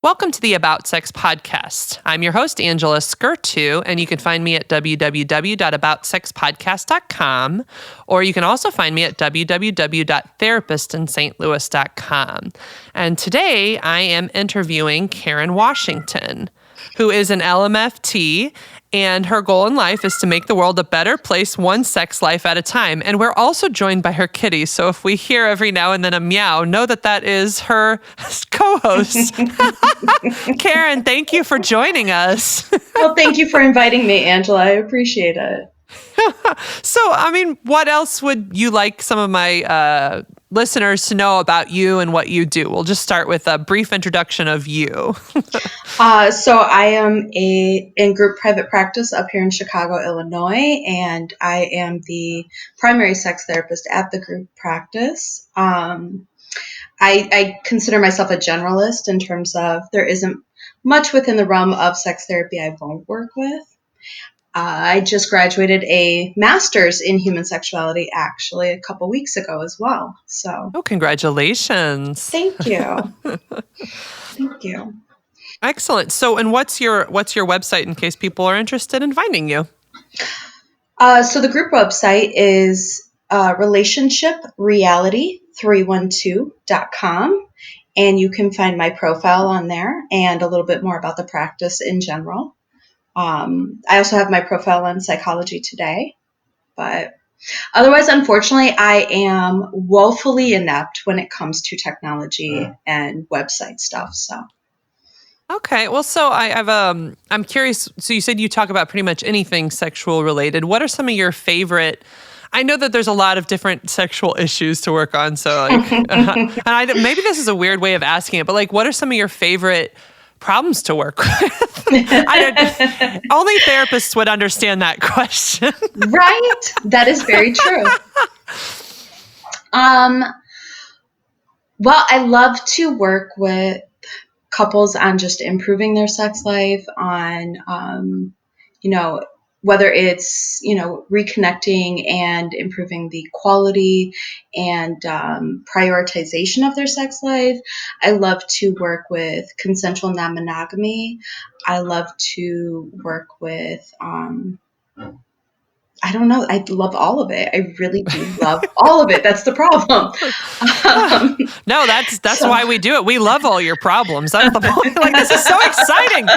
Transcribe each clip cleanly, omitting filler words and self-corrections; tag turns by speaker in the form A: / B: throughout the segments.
A: Welcome to the About Sex podcast. I'm your host, Angela Skirtu, and you can find me at www.aboutsexpodcast.com, or you can also find me at www.therapistintlouis.com. And today I am interviewing Karen Washington, who is an LMFT, and her goal in life is to make the world a better place, one sex life at a time. And we're also joined by her kitty. So if we hear every now and then a meow, know that that is her co-host. Karen, thank you for joining us.
B: Well, thank you for inviting me, Angela. I appreciate it.
A: So, what else would you like some of my listeners to know about you and what you do? We'll just start with a brief introduction of you.
B: So I am in group private practice up here in Chicago, Illinois, and I am the primary sex therapist at the group practice. I consider myself a generalist in terms of there isn't much within the realm of sex therapy I won't work with. I just graduated a master's in human sexuality actually a couple weeks ago as well. So,
A: congratulations.
B: Thank you. Thank you.
A: Excellent. So, and what's your website in case people are interested in finding you?
B: So the group website is relationshipreality312.com. And you can find my profile on there and a little bit more about the practice in general. I also have my profile on Psychology Today, but otherwise, unfortunately, I am woefully inept when it comes to technology and website stuff. So,
A: okay. Well, so I'm curious. So you said you talk about pretty much anything sexual related. What are some of your favorite? I know that there's a lot of different sexual issues to work on. So, and maybe this is a weird way of asking it, but what are some of your favorite problems to work with? Only therapists would understand that question.
B: Right? That is very true. Well, I love to work with couples on just improving their sex life, on, whether it's, reconnecting and improving the quality and prioritization of their sex life. I love to work with consensual non-monogamy. I love to work with, I don't know. I love all of it. I really do love all of it. That's the problem.
A: No, that's why we do it. We love all your problems. That's the point. This is so exciting.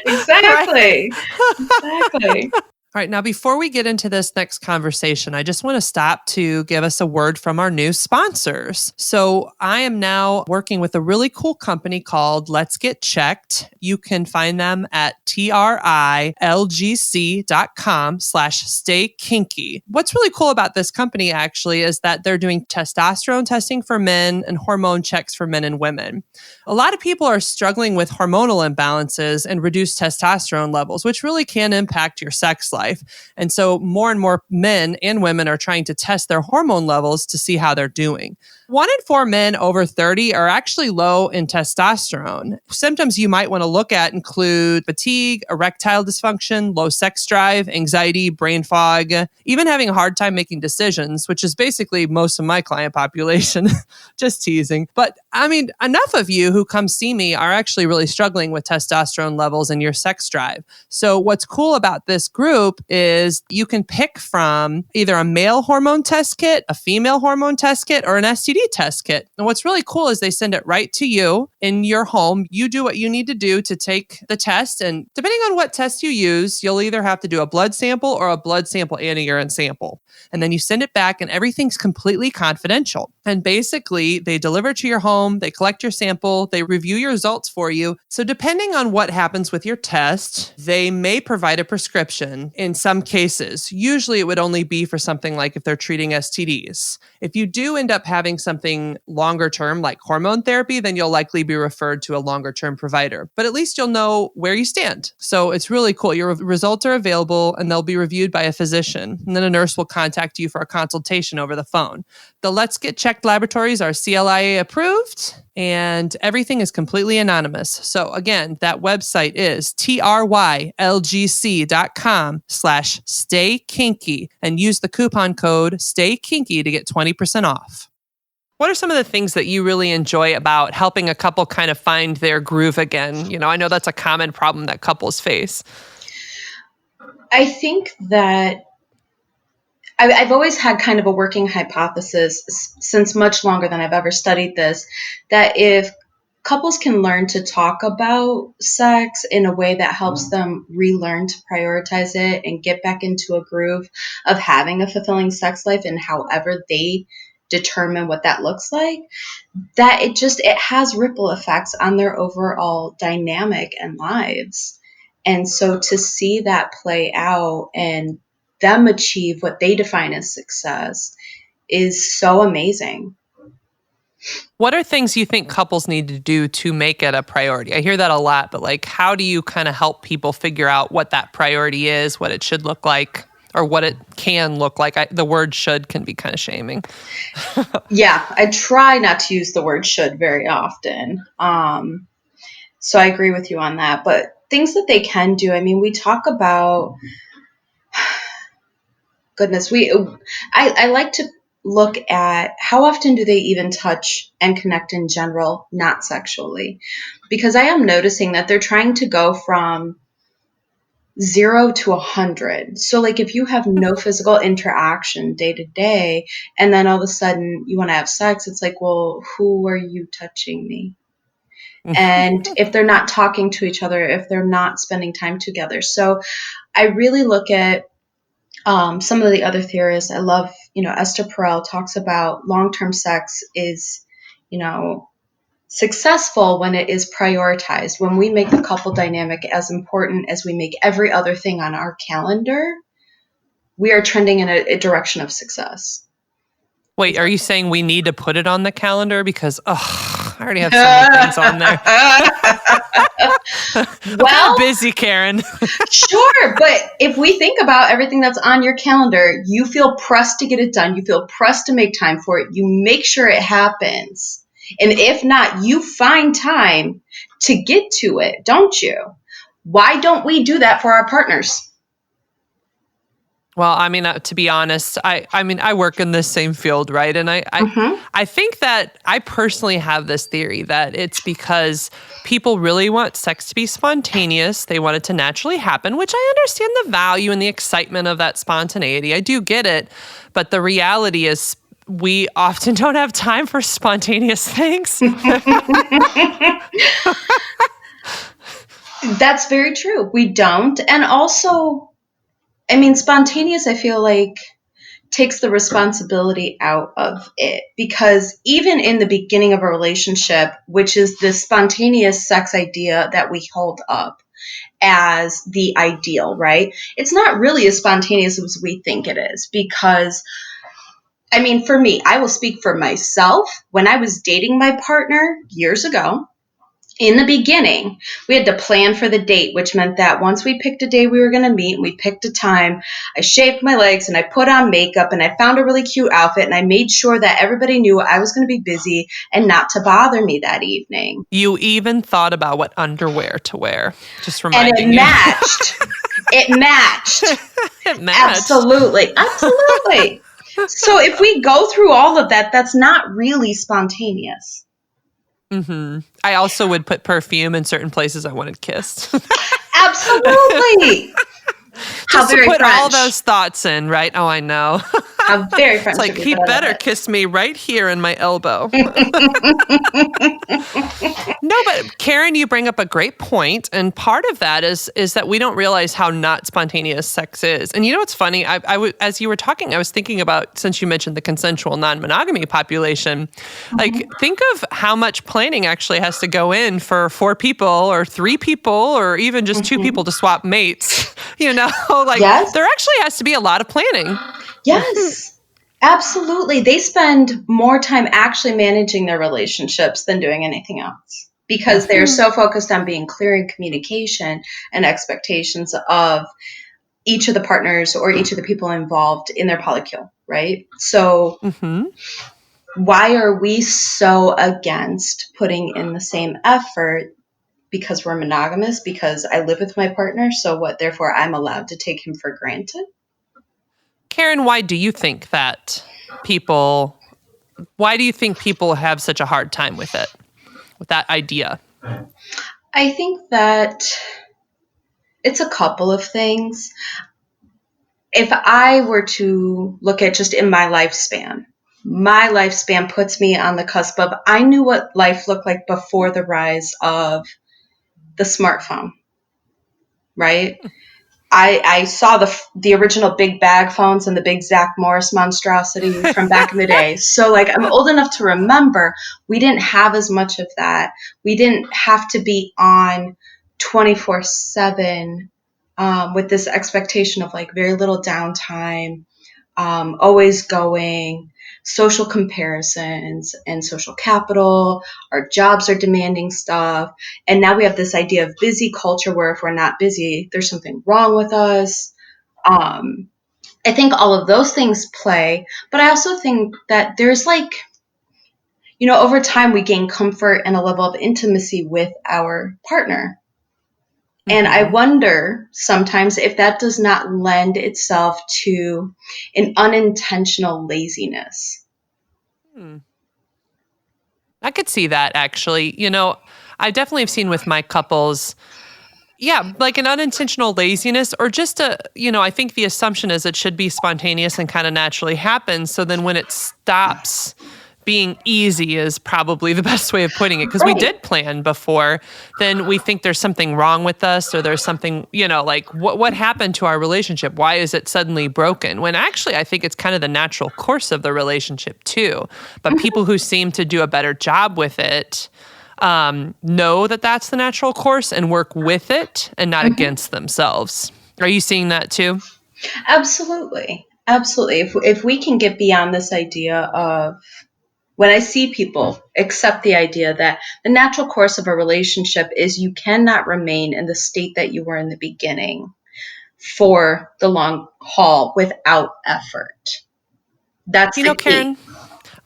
B: Exactly. Exactly.
A: All right. Now, before we get into this next conversation, I just want to stop to give us a word from our new sponsors. So I am now working with a really cool company called Let's Get Checked. You can find them at trilgc.com/staykinky. What's really cool about this company actually is that they're doing testosterone testing for men and hormone checks for men and women. A lot of people are struggling with hormonal imbalances and reduced testosterone levels, which really can impact your sex life. And so more and more men and women are trying to test their hormone levels to see how they're doing. 1 in 4 men over 30 are actually low in testosterone. Symptoms you might want to look at include fatigue, erectile dysfunction, low sex drive, anxiety, brain fog, even having a hard time making decisions, which is basically most of my client population. Just teasing. But enough of you who come see me are actually really struggling with testosterone levels and your sex drive. So what's cool about this group is you can pick from either a male hormone test kit, a female hormone test kit, or an STD test kit. And what's really cool is they send it right to you in your home. You do what you need to do to take the test. And depending on what test you use, you'll either have to do a blood sample or a blood sample and a urine sample. And then you send it back and everything's completely confidential. And basically, they deliver to your home, they collect your sample, they review your results for you. So depending on what happens with your test, they may provide a prescription in some cases. Usually it would only be for something like if they're treating STDs. If you do end up having something longer term like hormone therapy, then you'll likely be referred to a longer term provider. But at least you'll know where you stand. So it's really cool. Your results are available and they'll be reviewed by a physician. And then a nurse will contact you for a consultation over the phone. The Let's Get Checked laboratories are CLIA approved and everything is completely anonymous. So again, that website is trylgc.com/staykinky and use the coupon code STAYKINKY to get 20% off. What are some of the things that you really enjoy about helping a couple kind of find their groove again? I know that's a common problem that couples face.
B: I think that I've always had kind of a working hypothesis since much longer than I've ever studied this, that if couples can learn to talk about sex in a way that helps them relearn to prioritize it and get back into a groove of having a fulfilling sex life and however they determine what that looks like, that it has ripple effects on their overall dynamic and lives. And so to see that play out and them achieve what they define as success is so amazing.
A: What are things you think couples need to do to make it a priority? I hear that a lot, but like, how do you kind of help people figure out what that priority is, what it should look like, or what it can look like? The word should can be kind of shaming.
B: Yeah, I try not to use the word should very often. So I agree with you on that. But things that they can do, I mean, we talk about, goodness, I like to look at how often do they even touch and connect in general, not sexually. Because I am noticing that they're trying to go from 0 to 100. So like if you have no physical interaction day to day, and then all of a sudden you want to have sex, it's like, well, who are you touching me? And if they're not talking to each other, if they're not spending time together. So I really look at some of the other theorists. I love, Esther Perel talks about long-term sex is, successful when it is prioritized. When we make the couple dynamic as important as we make every other thing on our calendar, we are trending in a direction of success.
A: Wait, are you saying we need to put it on the calendar? Because, I already have so many things on there. Well, I'm busy, Karen.
B: Sure, but if we think about everything that's on your calendar, you feel pressed to get it done. You feel pressed to make time for it. You make sure it happens. And if not, you find time to get to it, don't you? Why don't we do that for our partners?
A: Well, I mean, to be honest, I work in this same field, right? And I think that I personally have this theory that it's because people really want sex to be spontaneous. They want it to naturally happen, which I understand the value and the excitement of that spontaneity. I do get it. But the reality is we often don't have time for spontaneous things.
B: That's very true. We don't. And also, I mean, spontaneous, I feel like, takes the responsibility out of it. Because even in the beginning of a relationship, which is the spontaneous sex idea that we hold up as the ideal, right? It's not really as spontaneous as we think it is. Because, I mean, for me, I will speak for myself. When I was dating my partner years ago, in the beginning, we had to plan for the date, which meant that once we picked a day we were going to meet and we picked a time, I shaved my legs and I put on makeup and I found a really cute outfit and I made sure that everybody knew I was going to be busy and not to bother me that evening.
A: You even thought about what underwear to wear, just reminding you.
B: And it matched. It matched.
A: It matched.
B: Absolutely. Absolutely. So if we go through all of that, that's not really spontaneous.
A: Mm-hmm. I also would put perfume in certain places I wanted kissed.
B: Absolutely.
A: Just to put French. All those thoughts in, right? Oh, I know.
B: How very French.
A: It's like, he better kiss me right here in my elbow. No, but Karen, you bring up a great point, and part of that is that we don't realize how not spontaneous sex is. And you know what's funny? As you were talking, I was thinking about, since you mentioned the consensual non-monogamy population, like, think of how much planning actually has to go in for 4 people or 3 people or even just 2 people to swap mates. Yes. There actually has to be a lot of planning.
B: Yes, absolutely. They spend more time actually managing their relationships than doing anything else because they're so focused on being clear in communication and expectations of each of the partners or each of the people involved in their polycule, right? So why are we so against putting in the same effort? Because we're monogamous, because I live with my partner, so what? Therefore, I'm allowed to take him for granted?
A: Karen, why do you think that people why do you think people have such a hard time with it, with that idea?
B: I think that it's a couple of things. If I were to look at just in my lifespan puts me on the cusp of I knew what life looked like before the rise of the smartphone, right? I saw the original big bag phones and the big Zach Morris monstrosity from back in the day. So like I'm old enough to remember we didn't have as much of that. We didn't have to be on 24/7 with this expectation of like very little downtime, always going, social comparisons and social capital. Our jobs are demanding stuff. And now we have this idea of busy culture where if we're not busy, there's something wrong with us. I think all of those things play, but I also think that there's like, over time we gain comfort and a level of intimacy with our partner. And I wonder sometimes if that does not lend itself to an unintentional laziness.
A: I could see that actually. I definitely have seen with my couples, yeah, like an unintentional laziness or just I think the assumption is it should be spontaneous and kind of naturally happen. So then when it stops being easy is probably the best way of putting it because we did plan before, then we think there's something wrong with us or there's something, like what happened to our relationship? Why is it suddenly broken? When actually I think it's kind of the natural course of the relationship too. But people who seem to do a better job with it know that that's the natural course and work with it and not against themselves. Are you seeing that too?
B: Absolutely. Absolutely. If we can get beyond this idea of when I see people accept the idea that the natural course of a relationship is you cannot remain in the state that you were in the beginning for the long haul without effort. That's the key.
A: Karen,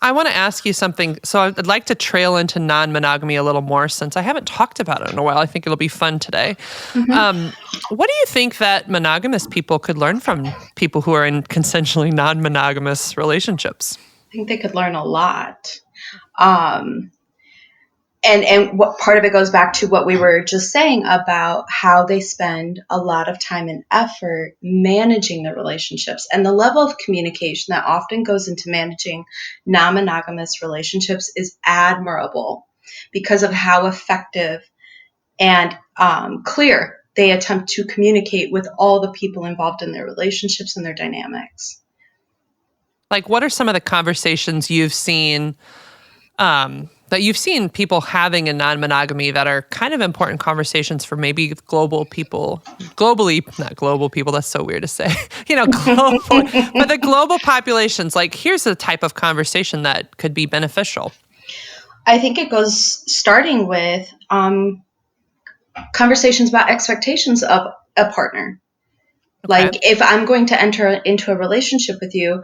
A: I want to ask you something. So I'd like to trail into non-monogamy a little more since I haven't talked about it in a while. I think it'll be fun today. What do you think that monogamous people could learn from people who are in consensually non-monogamous relationships?
B: I think they could learn a lot. And what part of it goes back to what we were just saying about how they spend a lot of time and effort managing their relationships and the level of communication that often goes into managing non-monogamous relationships is admirable because of how effective and clear they attempt to communicate with all the people involved in their relationships and their dynamics.
A: Like, what are some of the conversations you've seen that you've seen people having in non-monogamy that are kind of important conversations for maybe not global people, that's so weird to say, global, but the global populations, like here's the type of conversation that could be beneficial.
B: I think it goes starting with conversations about expectations of a partner. Okay. Like if I'm going to enter into a relationship with you,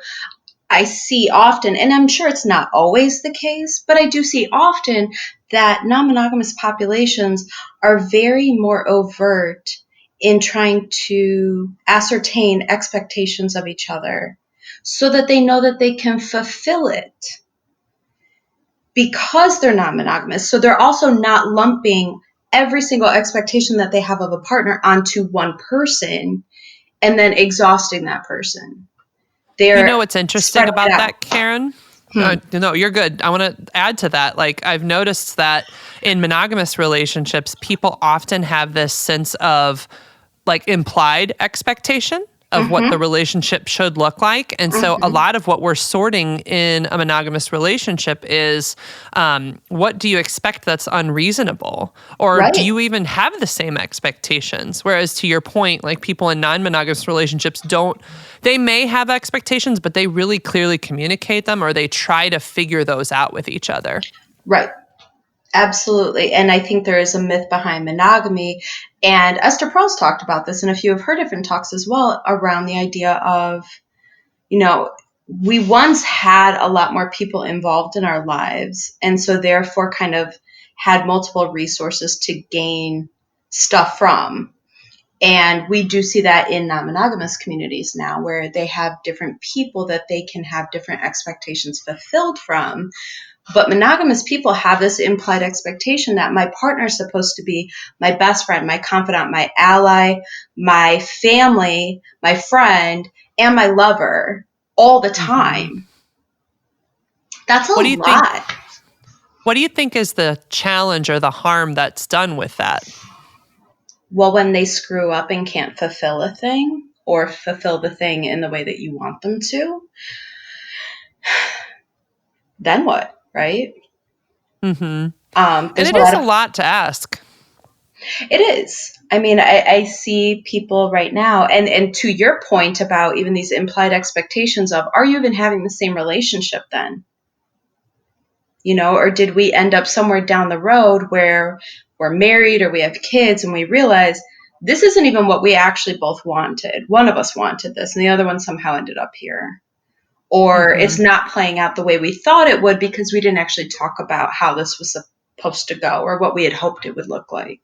B: I see often, and I'm sure it's not always the case, but I do see often that non-monogamous populations are very more overt in trying to ascertain expectations of each other so that they know that they can fulfill it because they're non-monogamous. So they're also not lumping every single expectation that they have of a partner onto one person and then exhausting that person.
A: What's interesting about that, Karen? No, you're good. I want to add to that. Like, I've noticed that in monogamous relationships, people often have this sense of like implied expectation of what the relationship should look like. And so a lot of what we're sorting in a monogamous relationship is what do you expect that's unreasonable? Or do you even have the same expectations? Whereas to your point, like people in non-monogamous relationships they may have expectations, but they really clearly communicate them or they try to figure those out with each other.
B: Right. Absolutely. And I think there is a myth behind monogamy. And Esther Perel's talked about this in a few of her different talks as well around the idea of, we once had a lot more people involved in our lives. And so therefore kind of had multiple resources to gain stuff from. And we do see that in non-monogamous communities now, where they have different people that they can have different expectations fulfilled from. But monogamous people have this implied expectation that my partner is supposed to be my best friend, my confidant, my ally, my family, my friend, and my lover all the time. That's a
A: What do you think?
B: lot.
A: What do you think is the challenge or the harm that's done with that?
B: Well, when they screw up and can't fulfill a thing or fulfill the thing in the way that you want them to, then what, right?
A: And
B: There's
A: it
B: a
A: is
B: lot
A: a
B: of,
A: lot to ask.
B: it is. I mean, I see people right now, and to your point about even these implied expectations of, are you even having the same relationship then? You know, or did we end up somewhere down the road where we're married or we have kids and we realize this isn't even what we actually both wanted. One of us wanted this and the other one somehow ended up here. Or it's not playing out the way we thought it would because we didn't actually talk about how this was supposed to go or what we had hoped it would look like.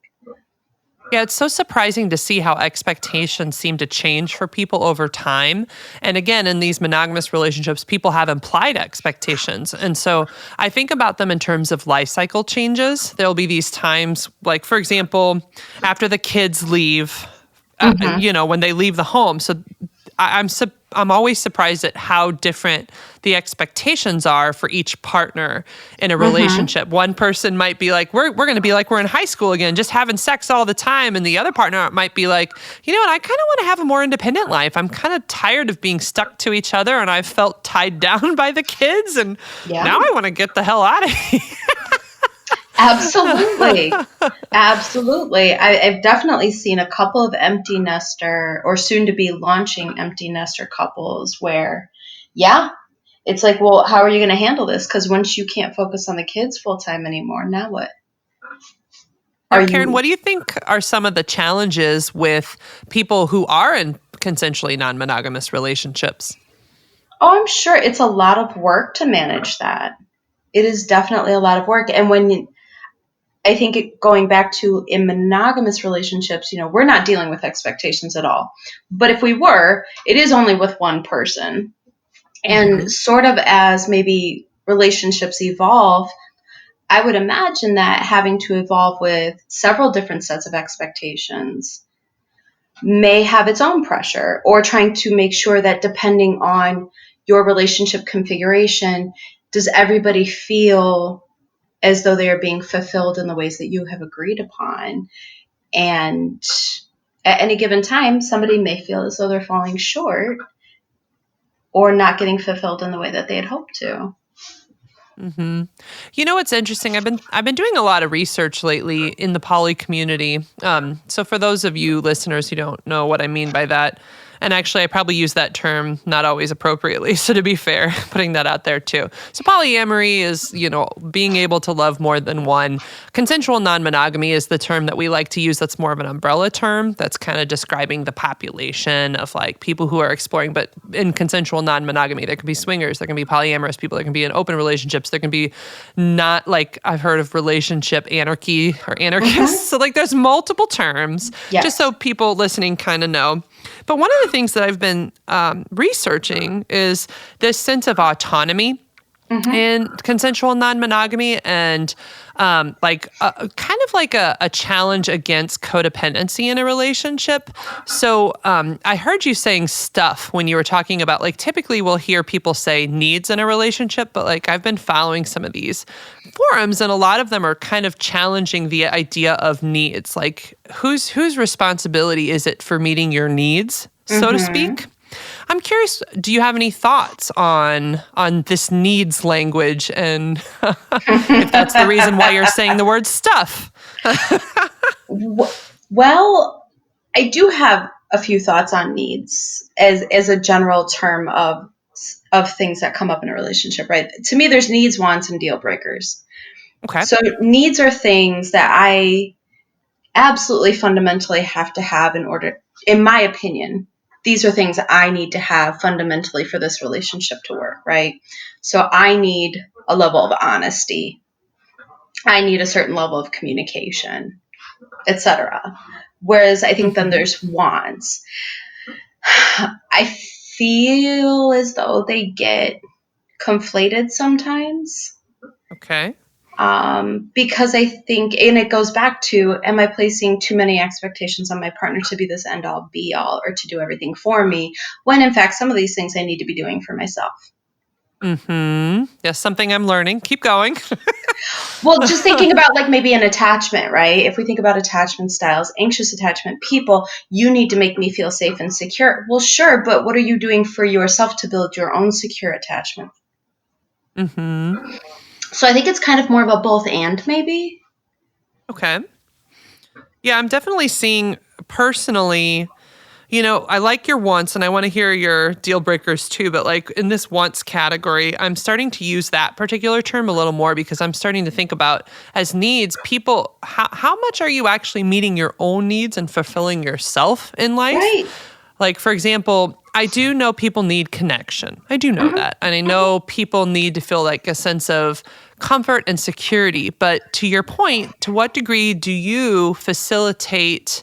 A: Yeah, it's so surprising to see how expectations seem to change for people over time. And again, in these monogamous relationships, people have implied expectations. And so I think about them in terms of life cycle changes. There'll be these times, like, for example, after the kids leave, when they leave the home. So I'm always surprised at how different the expectations are for each partner in a relationship. One person might be like, we're going to be like we're in high school again, just having sex all the time. And the other partner might be like, you know what, I kind of want to have a more independent life. I'm kind of tired of being stuck to each other and I've felt tied down by the kids. And now I want to get the hell out of here.
B: Absolutely. Absolutely. I've definitely seen a couple of empty nester or soon to be launching empty nester couples where, yeah, it's like, well, how are you going to handle this? Because once you can't focus on the kids full time anymore, now what?
A: Now, Karen, what do you think are some of the challenges with people who are in consensually non-monogamous relationships?
B: Oh, I'm sure it's a lot of work to manage that. It is definitely a lot of work. And I think going back to in monogamous relationships, we're not dealing with expectations at all. But if we were, it is only with one person. And sort of as maybe relationships evolve, I would imagine that having to evolve with several different sets of expectations may have its own pressure, or trying to make sure that depending on your relationship configuration, does everybody feel as though they are being fulfilled in the ways that you have agreed upon? And at any given time, somebody may feel as though they're falling short or not getting fulfilled in the way that they had hoped to.
A: You know what's interesting? I've been doing a lot of research lately in the poly community. So for those of you listeners who don't know what I mean by that, and actually I probably use that term not always appropriately. So to be fair, putting that out there too. So polyamory is, being able to love more than one. Consensual non-monogamy is the term that we like to use. That's more of an umbrella term that's kind of describing the population of like people who are exploring. But in consensual non-monogamy, there can be swingers, there can be polyamorous people, there can be in open relationships, there can be not, like I've heard of relationship anarchy or anarchists. So like there's multiple terms, just so people listening kind of know. But one of the things that I've been researching is this sense of autonomy in consensual non-monogamy, and kind of like a challenge against codependency in a relationship. So I heard you saying stuff when you were talking about, like, typically we'll hear people say needs in a relationship, but like I've been following some of these forums and a lot of them are kind of challenging the idea of needs. Like whose responsibility is it for meeting your needs, so to speak? I'm curious, do you have any thoughts on this needs language, and if that's the reason why you're saying the word stuff?
B: Well, I do have a few thoughts on needs as a general term of things that come up in a relationship, right? To me, there's needs, wants, and deal breakers.
A: Okay.
B: So needs are things that I absolutely fundamentally have to have in order, in my opinion, these are things I need to have fundamentally for this relationship to work, right? So I need a level of honesty. I need a certain level of communication, etc. Whereas I think then
A: Mm-hmm.
B: there's wants. I feel as though they get conflated sometimes.
A: Okay.
B: Because I think, and it goes back to, am I placing too many expectations on my partner to be this end all be all or to do everything for me, when in fact, some of these things I need to be doing for myself?
A: Mm-hmm. Yes, something I'm learning. Keep going.
B: Well, just thinking about like maybe an attachment, right? If we think about attachment styles, anxious attachment people, you need to make me feel safe and secure. Well, sure, but what are you doing for yourself to build your own secure attachment?
A: Mm-hmm.
B: So I think it's kind of more of a both and maybe.
A: Okay. Yeah, I'm definitely seeing personally, I like your wants and I want to hear your deal breakers too, but like in this wants category, I'm starting to use that particular term a little more because I'm starting to think about as needs, people, how much are you actually meeting your own needs and fulfilling yourself in life?
B: Right.
A: Like, for example, I do know people need connection. I do know
B: Mm-hmm.
A: that. And I know people need to feel like a sense of comfort and security. But to your point, to what degree do you facilitate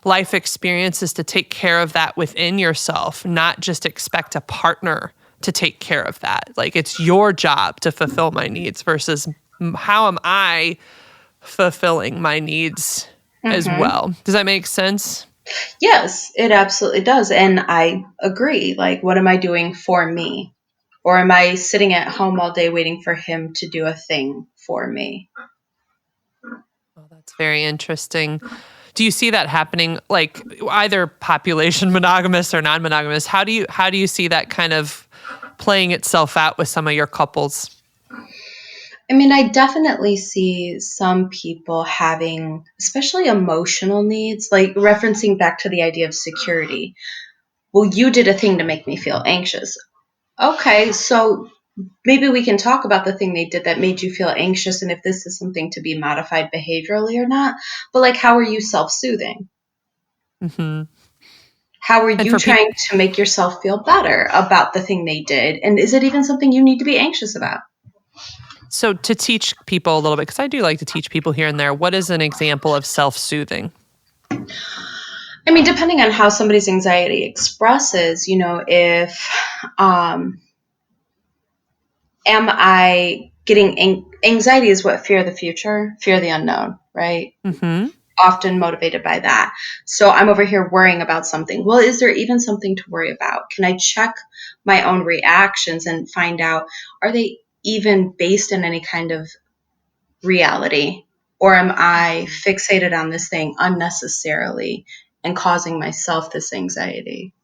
A: life experiences to take care of that within yourself, not just expect a partner to take care of that? Like, it's your job to fulfill my needs versus how am I fulfilling my needs as
B: Mm-hmm.
A: well? Does that make sense?
B: Yes, it absolutely does. And I agree. Like, what am I doing for me? Or am I sitting at home all day waiting for him to do a thing for me?
A: Oh, that's very interesting. Do you see that happening like either population monogamous or non-monogamous? How do you see that kind of playing itself out with some of your couples?
B: I mean, I definitely see some people having, especially emotional needs, like referencing back to the idea of security. Well, you did a thing to make me feel anxious. Okay, so maybe we can talk about the thing they did that made you feel anxious and if this is something to be modified behaviorally or not. But like, how are you self soothing?
A: Hmm.
B: How are
A: And
B: you
A: for people,
B: trying to make yourself feel better about the thing they did? And is it even something you need to be anxious about?
A: so to teach people a little bit, because I do like to teach people here and there, what is an example of self-soothing?
B: I mean, depending on how somebody's anxiety expresses, if um, am I getting anxiety is what fear of the future, fear of the unknown, right?
A: Hmm.
B: Often motivated by that. So I'm over here worrying about something. Well, is there even something to worry about? Can I check my own reactions and find out, are they even based in any kind of reality? Or am I fixated on this thing unnecessarily and causing myself this anxiety?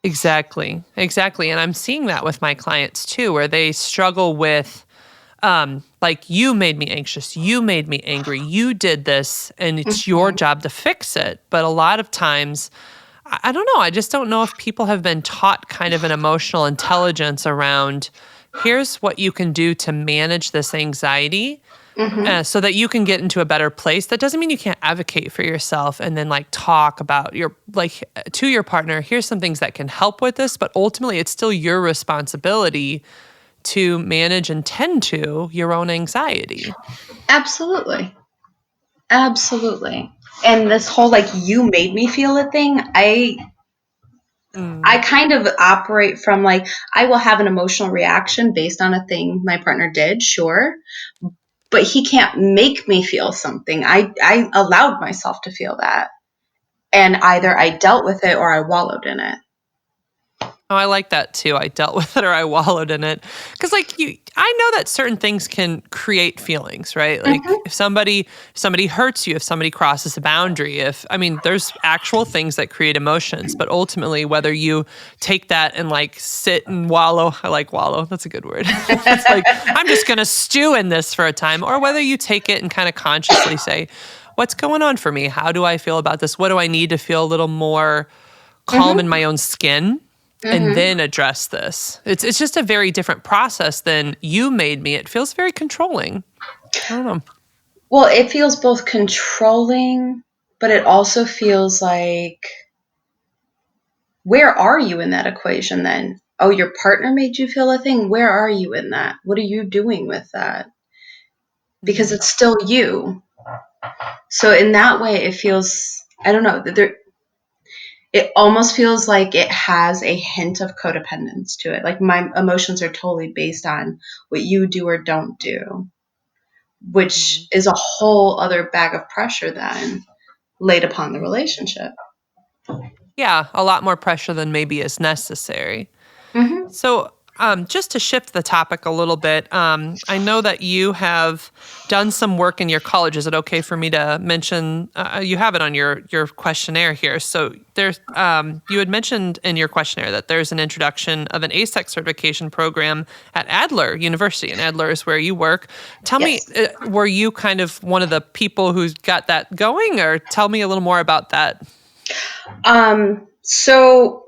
A: Exactly. Exactly. And I'm seeing that with my clients too, where they struggle with like you made me anxious, you made me angry, you did this, and it's your
B: Mm-hmm.
A: job to fix it. But a lot of times, I don't know. I just don't know if people have been taught kind of an emotional intelligence around here's what you can do to manage this anxiety
B: Mm-hmm.
A: so that you can get into a better place. That doesn't mean you can't advocate for yourself and then like talk about your, like to your partner, here's some things that can help with this. But ultimately, it's still your responsibility to manage and tend to your own anxiety.
B: Absolutely. Absolutely. And this whole like you made me feel a thing, I
A: Mm,
B: kind of operate from like I will have an emotional reaction based on a thing my partner did, sure, but he can't make me feel something. I allowed myself to feel that, and either I dealt with it or I wallowed in it.
A: Oh, I like that too. I dealt with it or I wallowed in it. Cause like I know that certain things can create feelings, right? Like
B: Mm-hmm.
A: if somebody hurts you, if somebody crosses a boundary, there's actual things that create emotions, but ultimately whether you take that and like sit and wallow, I like wallow, that's a good word. It's like, I'm just going to stew in this for a time, or whether you take it and kind of consciously say, what's going on for me? How do I feel about this? What do I need to feel a little more calm in
B: Mm-hmm.
A: my own skin? And
B: Mm-hmm.
A: then address this. It's just a very different process than you made me. It feels very controlling. I don't know.
B: Well, it feels both controlling, but it also feels like where are you in that equation then? Oh, your partner made you feel a thing. Where are you in that? What are you doing with that? Because
A: Mm,
B: it's still you. So in that way, it feels, I don't know, it almost feels like it has a hint of codependence to it. Like my emotions are totally based on what you do or don't do, which
A: Mhm.
B: is a whole other bag of pressure then laid upon the relationship.
A: Yeah, a lot more pressure than maybe is necessary.
B: Mm-hmm.
A: So, just to shift the topic a little bit, I know that you have done some work in your college. Is it okay for me to mention? You have it on your questionnaire here. So there's you had mentioned in your questionnaire that there's an introduction of an ASEC certification program at Adler University, and Adler is where you work. Tell me,
B: Yes.
A: were you kind of one of the people who got that going, or tell me a little more about that?
B: So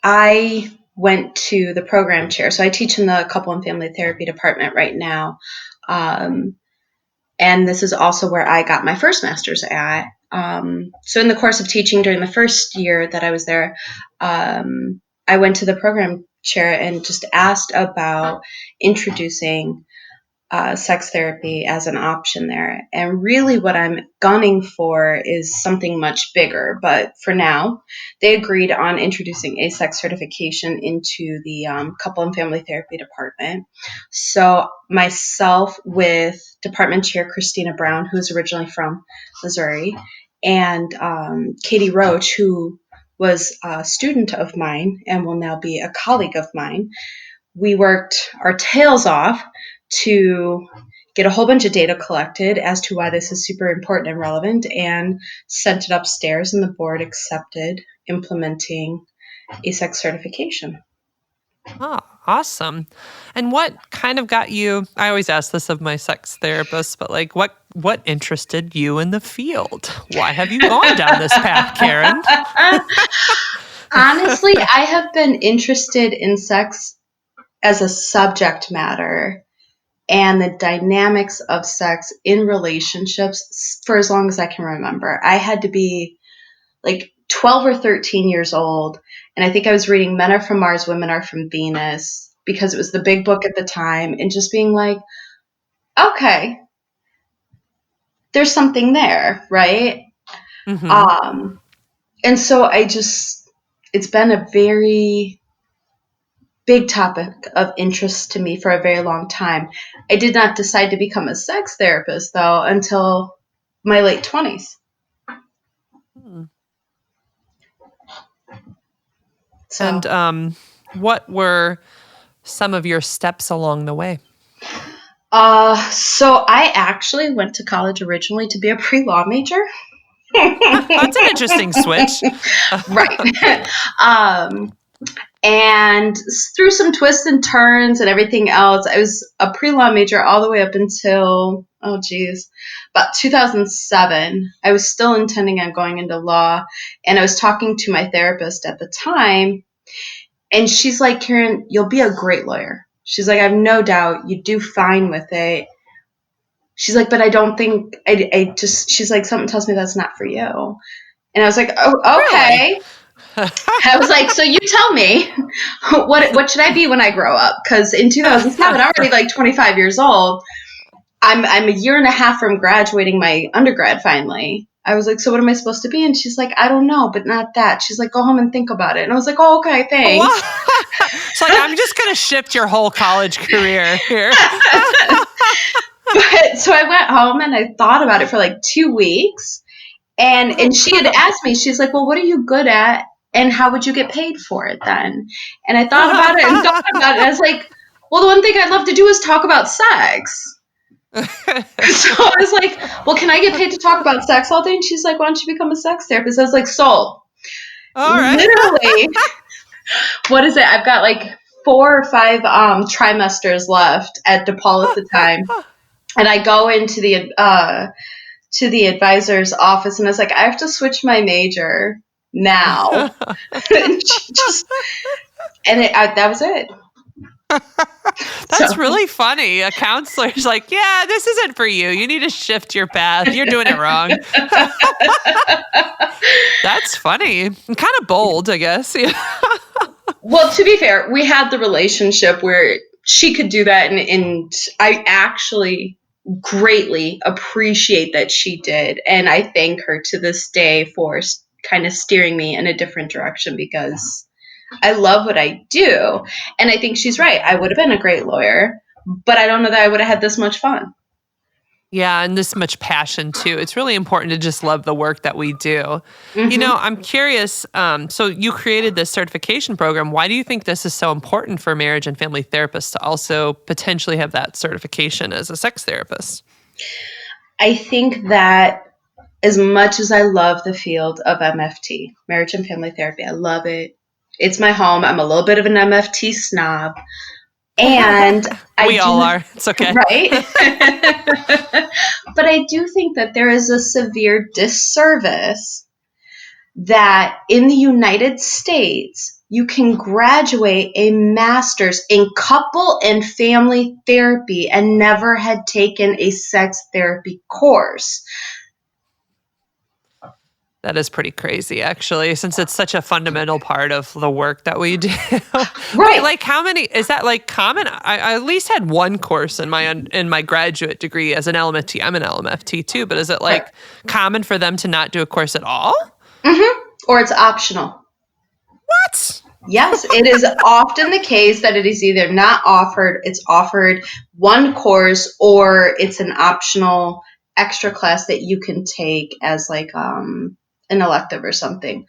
B: I went to the program chair. So I teach in the couple and family therapy department right now. Um, and this is also where I got my first master's at. So in the course of teaching during the first year that I was there, I went to the program chair and just asked about introducing sex therapy as an option there. And really, what I'm gunning for is something much bigger. But for now, they agreed on introducing a sex certification into the couple and family therapy department. So, myself with Department Chair Christina Brown, who's originally from Missouri, and Katie Roach, who was a student of mine and will now be a colleague of mine, we worked our tails off to get a whole bunch of data collected as to why this is super important and relevant and sent it upstairs, and the board accepted implementing ASEC certification.
A: Oh, awesome. And what kind of got you, I always ask this of my sex therapist, but like what interested you in the field? Why have you gone down this path, Karen?
B: Honestly, I have been interested in sex as a subject matter and the dynamics of sex in relationships for as long as I can remember. I had to be like 12 or 13 years old, and I think I was reading Men Are From Mars, Women Are From Venus because it was the big book at the time, and just being like, okay, there's something there, right?
A: Mm-hmm.
B: Um, and so it's been a very big topic of interest to me for a very long time. I did not decide to become a sex therapist, though, until my late 20s.
A: And
B: So,
A: what were some of your steps along the way?
B: so I actually went to college originally to be a pre-law major.
A: That's an interesting switch.
B: Right. um, and through some twists and turns and everything else, I was a pre-law major all the way up until, oh geez, about 2007. I was still intending on going into law, and I was talking to my therapist at the time, and she's like, Karen, you'll be a great lawyer. She's like, I have no doubt you do fine with it. She's like, but I don't think, she's like, something tells me that's not for you. And I was like, oh,
A: Really?
B: okay. I was like, so you tell me, what should I be when I grow up? Because in 2007, I'm already like 25 years old. I'm a year and a half from graduating my undergrad finally. I was like, so what am I supposed to be? And she's like, I don't know, but not that. She's like, go home and think about it. And I was like, oh, okay, thanks.
A: What? It's like, I'm just going to shift your whole college career here.
B: But so I went home and I thought about it for like 2 weeks. And she had asked me, she's like, well, what are you good at? And how would you get paid for it then? And I thought about it and thought about it. And I was like, well, the one thing I'd love to do is talk about sex. So I was like, well, can I get paid to talk about sex all day? And she's like, why don't you become a sex therapist? I was like, sold.
A: All right.
B: Literally, what is it? I've got like 4 or 5 trimesters left at DePaul at the time. And I go into the advisor's office, and I was like, I have to switch my major now. And she just, that was it.
A: That's
B: So
A: really funny. A counselor's like, yeah, this isn't for you. You need to shift your path. You're doing it wrong. That's funny. And kind of bold, I guess. Yeah.
B: well, to be fair, we had the relationship where she could do that, and I actually greatly appreciate that she did. And I thank her to this day for kind of steering me in a different direction, because I love what I do. And I think she's right. I would have been a great lawyer, but I don't know that I would have had this much fun.
A: Yeah, and this much passion too. It's really important to just love the work that we do.
B: Mm-hmm.
A: I'm curious. So you created this certification program. Why do you think this is so important for marriage and family therapists to also potentially have that certification as a sex therapist?
B: I think that as much as I love the field of MFT, marriage and family therapy, I love it. It's my home. I'm a little bit of an MFT snob. And I
A: We all
B: do,
A: are. It's okay.
B: right? But I do think that there is a severe disservice that in the United States, you can graduate a master's in couple and family therapy and never had taken a sex therapy course.
A: That is pretty crazy, actually, since it's such a fundamental part of the work that we do. Wait,
B: Right.
A: like how many is that like common? I at least had one course in my graduate degree as an LMFT. I'm an LMFT too, but is it like
B: Right.
A: common for them to not do a course at all?
B: Mm-hmm. Or it's optional.
A: What?
B: Yes, it is often the case that it is either not offered, it's offered one course, or it's an optional extra class that you can take as like an elective or something.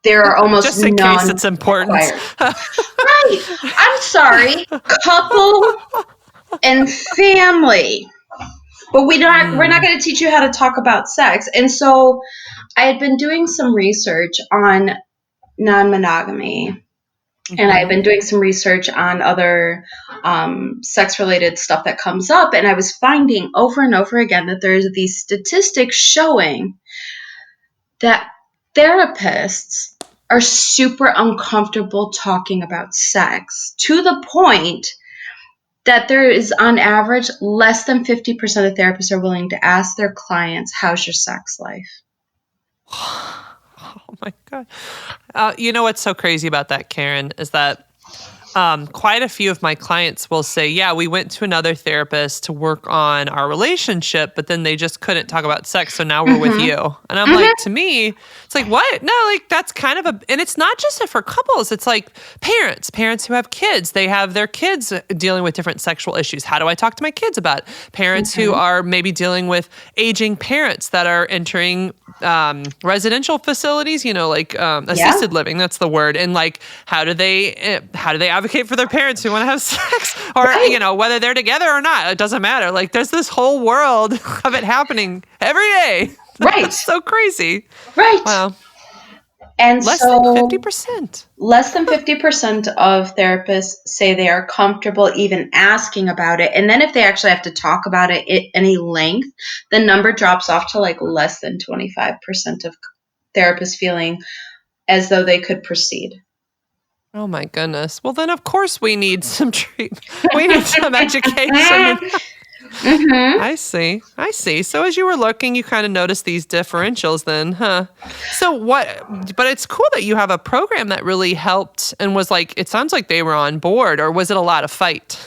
B: There are almost
A: Just in case
B: none
A: it's important.
B: required. Right. I'm sorry. Couple and family. But we're not going to teach you how to talk about sex. And so I had been doing some research on non-monogamy. And I've been doing some research on other sex-related stuff that comes up. And I was finding over and over again that there's these statistics showing that therapists are super uncomfortable talking about sex, to the point that there is, on average, less than 50% of therapists are willing to ask their clients, how's your sex life?
A: Oh my God. You know what's so crazy about that, Karen, is that quite a few of my clients will say, yeah, we went to another therapist to work on our relationship, but then they just couldn't talk about sex. So now we're with you. And I'm like, to me, it's like, what? No, like that's kind of and it's not just for couples. It's like parents who have kids, they have their kids dealing with different sexual issues. How do I talk to my kids about it? Parents who are maybe dealing with aging parents that are entering residential facilities, like assisted living, that's the word. And like, how do they advocate for their parents who want to have sex, or, whether they're together or not, it doesn't matter. Like there's this whole world of it happening every day.
B: Right.
A: That's so crazy.
B: Right.
A: Wow.
B: And
A: Less
B: so
A: than 50%.
B: Less than 50% of therapists say they are comfortable even asking about it. And then if they actually have to talk about it at any length, the number drops off to like less than 25% of therapists feeling as though they could proceed.
A: Oh my goodness. Well, then of course we need some treatment. We need some education. I see. So as you were looking, you kind of noticed these differentials then, huh? So but it's cool that you have a program that really helped and was like, it sounds like they were on board, or was it a lot of fight?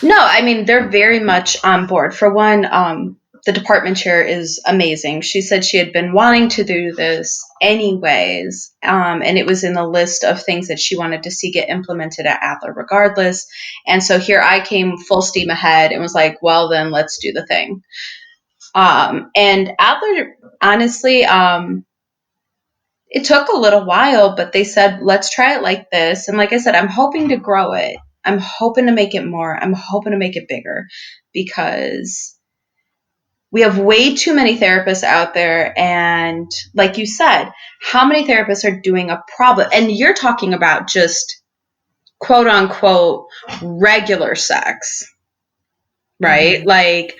B: No, I mean, they're very much on board. For one, the department chair is amazing. She said she had been wanting to do this anyways, and it was in the list of things that she wanted to see get implemented at Adler regardless. And so here I came full steam ahead and was like, well, then let's do the thing. And Adler, honestly, it took a little while, but they said, let's try it like this. And like I said, I'm hoping to grow it. I'm hoping to make it more. I'm hoping to make it bigger, because we have way too many therapists out there. And like you said, how many therapists are doing a problem? And you're talking about just quote unquote regular sex, right? Like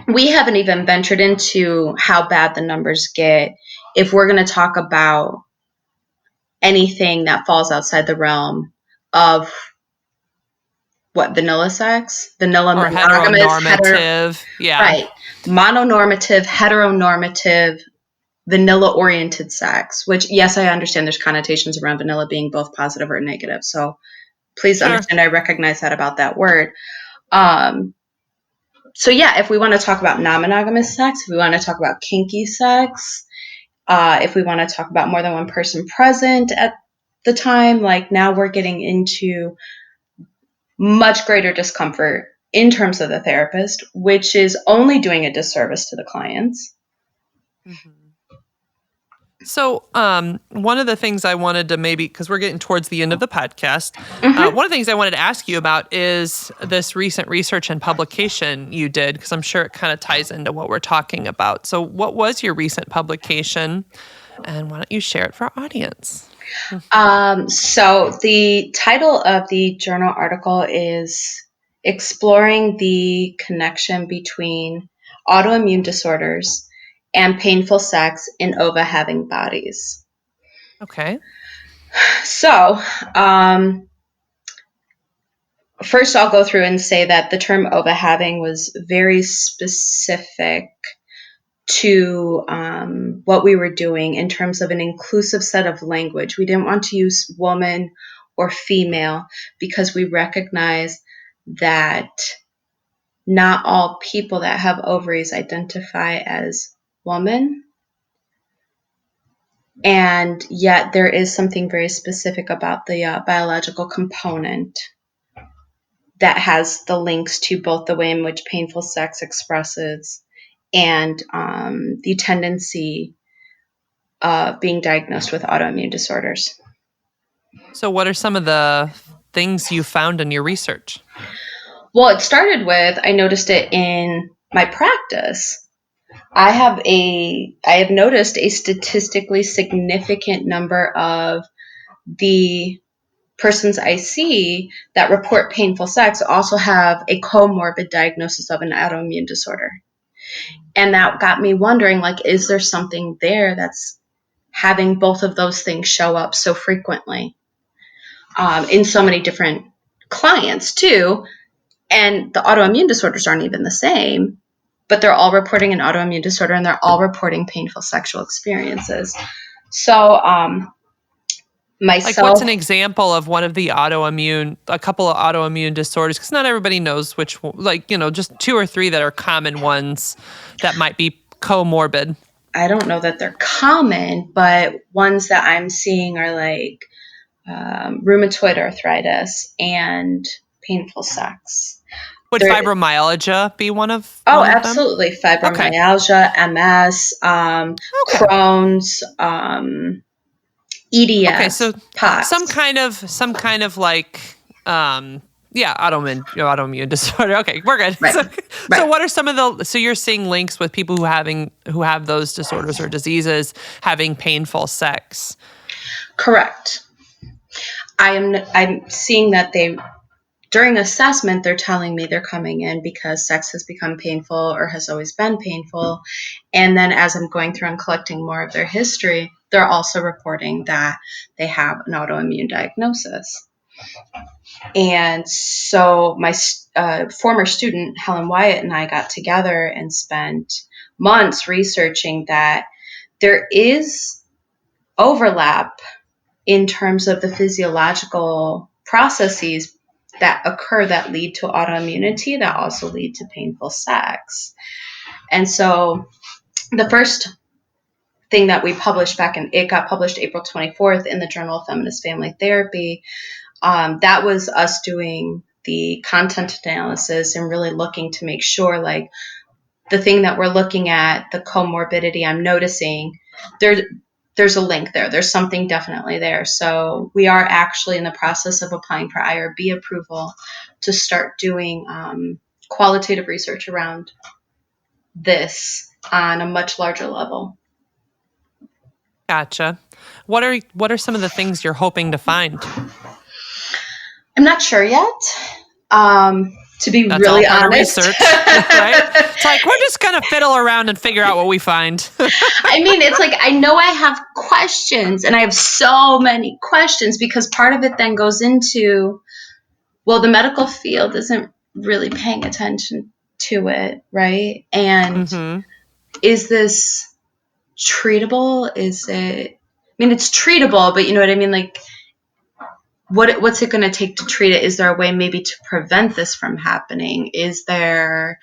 B: we haven't even ventured into how bad the numbers get if we're going to talk about anything that falls outside the realm of what, vanilla sex, vanilla
A: Or
B: monogamous,
A: heteronormative. Yeah.
B: right, mononormative, heteronormative, vanilla oriented sex, which, yes, I understand there's connotations around vanilla being both positive or negative. So please understand, I recognize that about that word. So yeah, if we want to talk about non-monogamous sex, if we want to talk about kinky sex, if we want to talk about more than one person present at the time, like now we're getting into much greater discomfort in terms of the therapist, which is only doing a disservice to the clients.
A: Mm-hmm. So, one of the things I wanted to because we're getting towards the end of the podcast, one of the things I wanted to ask you about is this recent research and publication you did, because I'm sure it kind of ties into what we're talking about. So, what was your recent publication, and why don't you share it for our audience?
B: So, the title of the journal article is Exploring the Connection Between Autoimmune Disorders and Painful Sex in Ova Having Bodies.
A: Okay.
B: So, first I'll go through and say that the term ova having was very specific to what we were doing in terms of an inclusive set of language. We didn't want to use woman or female because we recognize that not all people that have ovaries identify as woman. And yet there is something very specific about the biological component that has the links to both the way in which painful sex expresses and the tendency of being diagnosed with autoimmune disorders.
A: So, what are some of the things you found in your research?
B: Well, it started with, I noticed it in my practice. I have noticed a statistically significant number of the persons I see that report painful sex also have a comorbid diagnosis of an autoimmune disorder. And that got me wondering, like, is there something there that's having both of those things show up so frequently in so many different clients too? And the autoimmune disorders aren't even the same, but they're all reporting an autoimmune disorder and they're all reporting painful sexual experiences. So, myself.
A: Like, what's an example of a couple of autoimmune disorders? Because not everybody knows which, just 2 or 3 that are common ones that might be comorbid.
B: I don't know that they're common, but ones that I'm seeing are like rheumatoid arthritis and painful sex.
A: Would fibromyalgia be one of
B: Oh,
A: them?
B: absolutely. Fibromyalgia, okay. MS, Crohn's, EDS,
A: okay, so
B: POTS.
A: some kind of like autoimmune disorder. Okay, we're good.
B: Right.
A: So what are some of so you're seeing links with people who have those disorders or diseases having painful sex?
B: Correct. I'm seeing that during assessment, they're telling me they're coming in because sex has become painful or has always been painful. And then as I'm going through and collecting more of their history, they're also reporting that they have an autoimmune diagnosis. And so my former student, Helen Wyatt, and I got together and spent months researching that there is overlap in terms of the physiological processes that occur that lead to autoimmunity that also lead to painful sex. And so the first thing that we published it got published April 24th in the Journal of Feminist Family Therapy. That was us doing the content analysis and really looking to make sure, like, the thing that we're looking at, the comorbidity I'm noticing, there's a link there. There's something definitely there. So we are actually in the process of applying for IRB approval to start doing qualitative research around this on a much larger level.
A: Gotcha. What are some of the things you're hoping to find?
B: I'm not sure yet. To be
A: That's
B: really
A: all part
B: honest,
A: of research, right? It's like we're just gonna fiddle around and figure out what we find.
B: I mean, it's like I know I have questions, and I have so many questions because part of it then goes into, well, the medical field isn't really paying attention to it, right? And is this treatable? Is it? I mean, it's treatable, but you know what I mean, like. What's it going to take to treat it? Is there a way maybe to prevent this from happening? Is there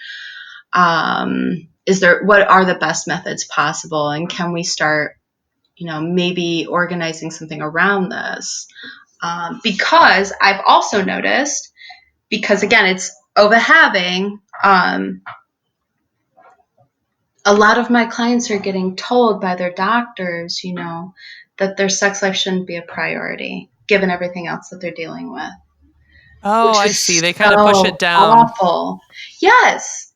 B: What are the best methods possible? And can we start, maybe organizing something around this? Because I've also noticed, because again, it's over having, a lot of my clients are getting told by their doctors, that their sex life shouldn't be a priority given everything else that they're dealing with.
A: Oh,
B: Which
A: I
B: is
A: see. They kind of push it down.
B: awful. Yes.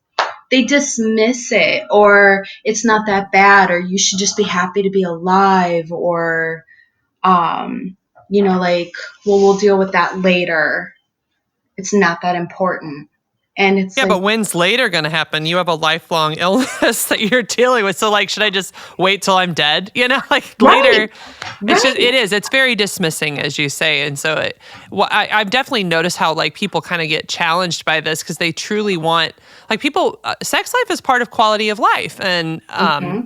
B: They dismiss it, or it's not that bad, or you should just be happy to be alive, or, like, well, we'll deal with that later. It's not that important. And it's
A: yeah, but when's later going to happen? You have a lifelong illness that you're dealing with. So should I just wait till I'm dead? Later. Right. It's very dismissing, as you say. And so I've definitely noticed how people kind of get challenged by this because they truly want, sex life is part of quality of life. And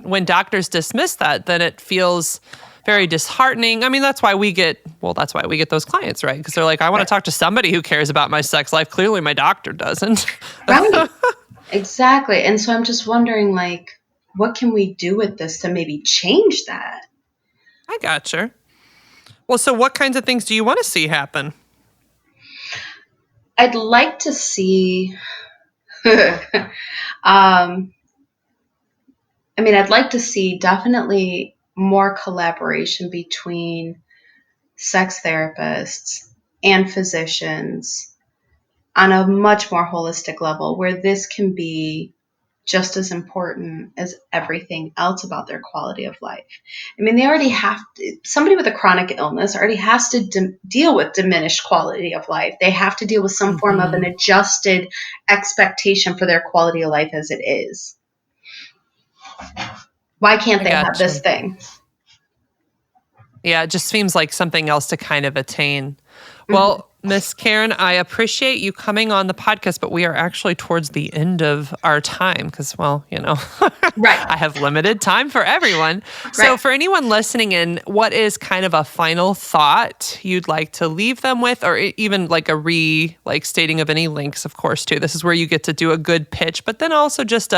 A: when doctors dismiss that, then it feels very disheartening. I mean, that's why we get those clients, right? Because they're like, I want to talk to somebody who cares about my sex life. Clearly my doctor doesn't.
B: Right. Exactly. And so I'm just wondering, what can we do with this to maybe change that?
A: I gotcha. Well, so what kinds of things do you want to see happen?
B: I'd like to see, I'd like to see definitely more collaboration between sex therapists and physicians on a much more holistic level, where this can be just as important as everything else about their quality of life. They already somebody with a chronic illness already has to deal with diminished quality of life. They have to deal with some form of an adjusted expectation for their quality of life as it is. Why can't they have this thing?
A: Yeah, it just seems like something else to kind of attain. Well, Miss Karen, I appreciate you coming on the podcast, but we are actually towards the end of our time because, right. I have limited time for everyone. Right. So for anyone listening in, what is kind of a final thought you'd like to leave them with, or even stating of any links, of course, too. This is where you get to do a good pitch, but then also just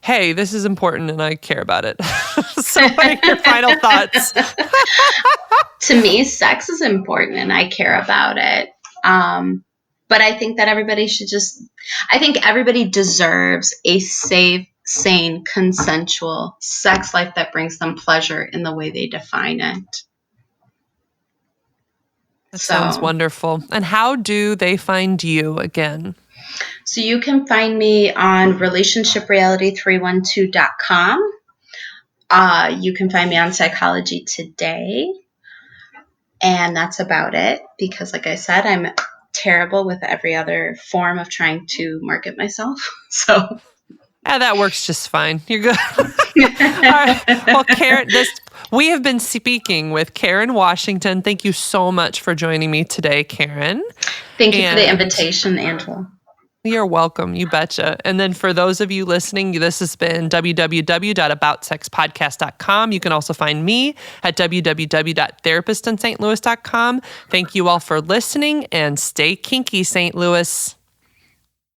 A: hey, this is important and I care about it. So what are your final thoughts?
B: To me, sex is important and I care about it. But I think that everybody everybody deserves a safe, sane, consensual sex life that brings them pleasure in the way they define it.
A: That sounds wonderful. And how do they find you again?
B: So you can find me on relationshipreality312.com. You can find me on Psychology Today. And that's about it because, like I said, I'm terrible with every other form of trying to market myself. So
A: that works just fine. You're good. All right. Well, Karen, we have been speaking with Karen Washington. Thank you so much for joining me today, Karen.
B: Thank you for the invitation, Angela.
A: You're welcome. You betcha. And then for those of you listening, this has been www.aboutsexpodcast.com. You can also find me at www.therapistinstlouis.com. Thank you all for listening and stay kinky, St. Louis.